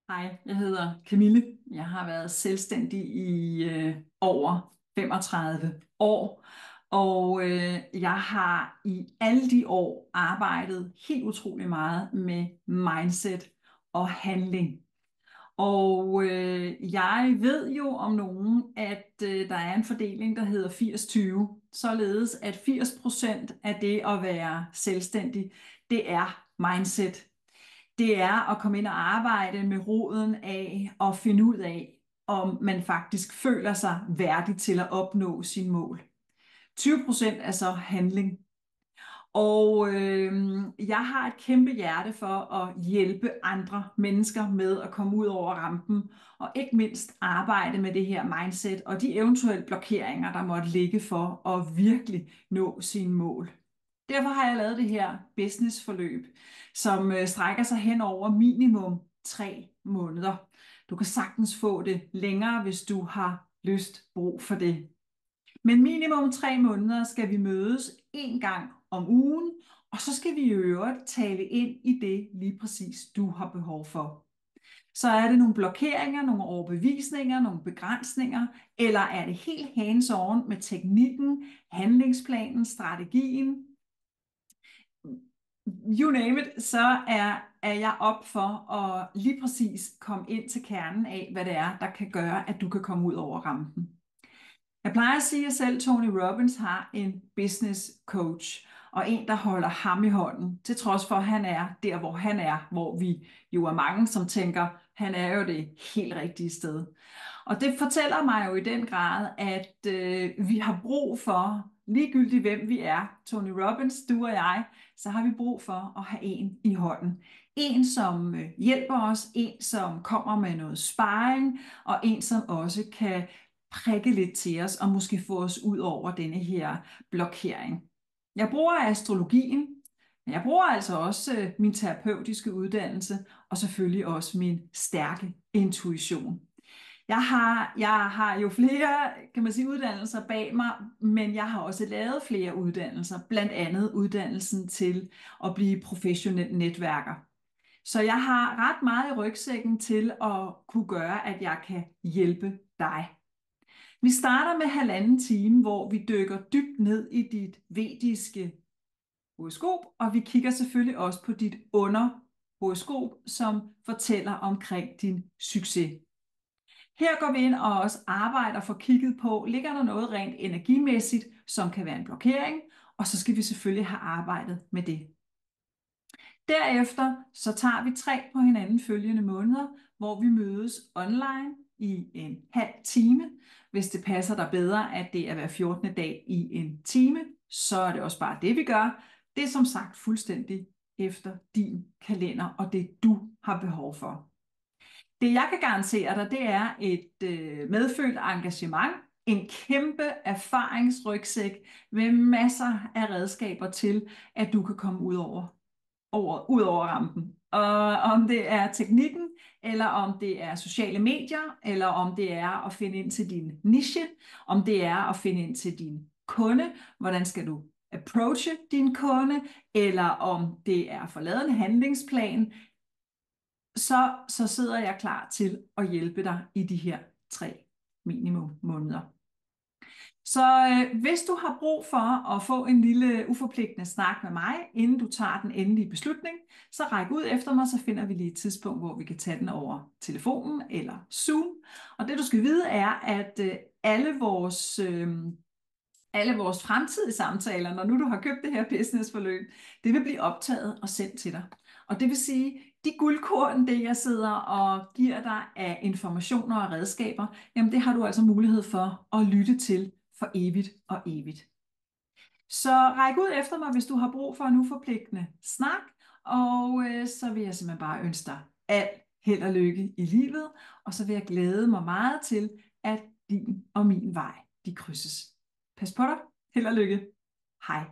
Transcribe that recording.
Hej, jeg hedder Camille. Jeg har været selvstændig i over 35 år, og jeg har i alle de år arbejdet helt utrolig meget med mindset og handling. Og jeg ved jo om nogen, at der er en fordeling, der hedder 80-20, således at 80% af det at være selvstændig, det er mindset. Det er at komme ind og arbejde med roden af og finde ud af, om man faktisk føler sig værdig til at opnå sine mål. 20% er så handling. Og jeg har et kæmpe hjerte for at hjælpe andre mennesker med at komme ud over rampen, og ikke mindst arbejde med det her mindset og de eventuelle blokeringer, der måtte ligge for at virkelig nå sine mål. Derfor har jeg lavet det her businessforløb, som strækker sig hen over minimum 3 måneder. Du kan sagtens få det længere, hvis du har brug for det. Men minimum 3 måneder skal vi mødes en gang om ugen, og så skal vi i øvrigt tale ind i det lige præcis du har behov for. Så er det nogle blokeringer, nogle overbevisninger, nogle begrænsninger, eller er det helt hands-on med teknikken, handlingsplanen, strategien, you name it, så er jeg op for at lige præcis komme ind til kernen af, hvad det er, der kan gøre, at du kan komme ud over rampen. Jeg plejer at sige, at selv Tony Robbins har en business coach, og en, der holder ham i hånden, til trods for, at han er der, hvor han er, hvor vi jo er mange, som tænker, han er jo det helt rigtige sted. Og det fortæller mig jo i den grad, at vi har brug for, ligegyldigt hvem vi er, Tony Robbins, du og jeg, så har vi brug for at have en i hånden. En, som hjælper os, en, som kommer med noget sparring, og en, som også kan prikke lidt til os, og måske få os ud over denne her blokering. Jeg bruger astrologien, men jeg bruger altså også min terapeutiske uddannelse, og selvfølgelig også min stærke intuition. Jeg har jo flere, kan man sige, uddannelser bag mig, men jeg har også lavet flere uddannelser, blandt andet uddannelsen til at blive professionel netværker. Så jeg har ret meget i rygsækken til at kunne gøre, at jeg kan hjælpe dig. Vi starter med 1,5 time, hvor vi dykker dybt ned i dit vediske horoskop, og vi kigger selvfølgelig også på dit underhoroskop, som fortæller omkring din succes. Her går vi ind og også arbejder for kigget på, ligger der noget rent energimæssigt, som kan være en blokering, og så skal vi selvfølgelig have arbejdet med det. Derefter så tager vi 3 på hinanden følgende måneder, hvor vi mødes online i en halv time. Hvis det passer dig bedre, at det er hver 14. dag i en time, så er det også bare det, vi gør. Det er som sagt fuldstændig efter din kalender og det, du har behov for. Det jeg kan garantere dig, det er et medfølt engagement, en kæmpe erfaringsrygsæk med masser af redskaber til, at du kan komme ud over rampen. Og om det er teknikken, eller om det er sociale medier, eller om det er at finde ind til din niche, om det er at finde ind til din kunde, hvordan skal du approache din kunde, eller om det er at få lavet en handlingsplan, så sidder jeg klar til at hjælpe dig i de her 3 minimum måneder. Så hvis du har brug for at få en lille uforpligtende snak med mig, inden du tager den endelige beslutning, så ræk ud efter mig, så finder vi lige et tidspunkt, hvor vi kan tage den over telefonen eller Zoom. Og det du skal vide er, at alle vores fremtidige samtaler, når nu du har købt det her businessforløb, det vil blive optaget og sendt til dig. Og det vil sige, de guldkorn, det jeg sidder og giver dig af informationer og redskaber, jamen det har du altså mulighed for at lytte til for evigt og evigt. Så ræk ud efter mig, hvis du har brug for en uforpligtende snak, og så vil jeg simpelthen bare ønske dig alt held og lykke i livet, og så vil jeg glæde mig meget til, at din og min vej, de krydses. Pas på dig. Held og lykke. Hej.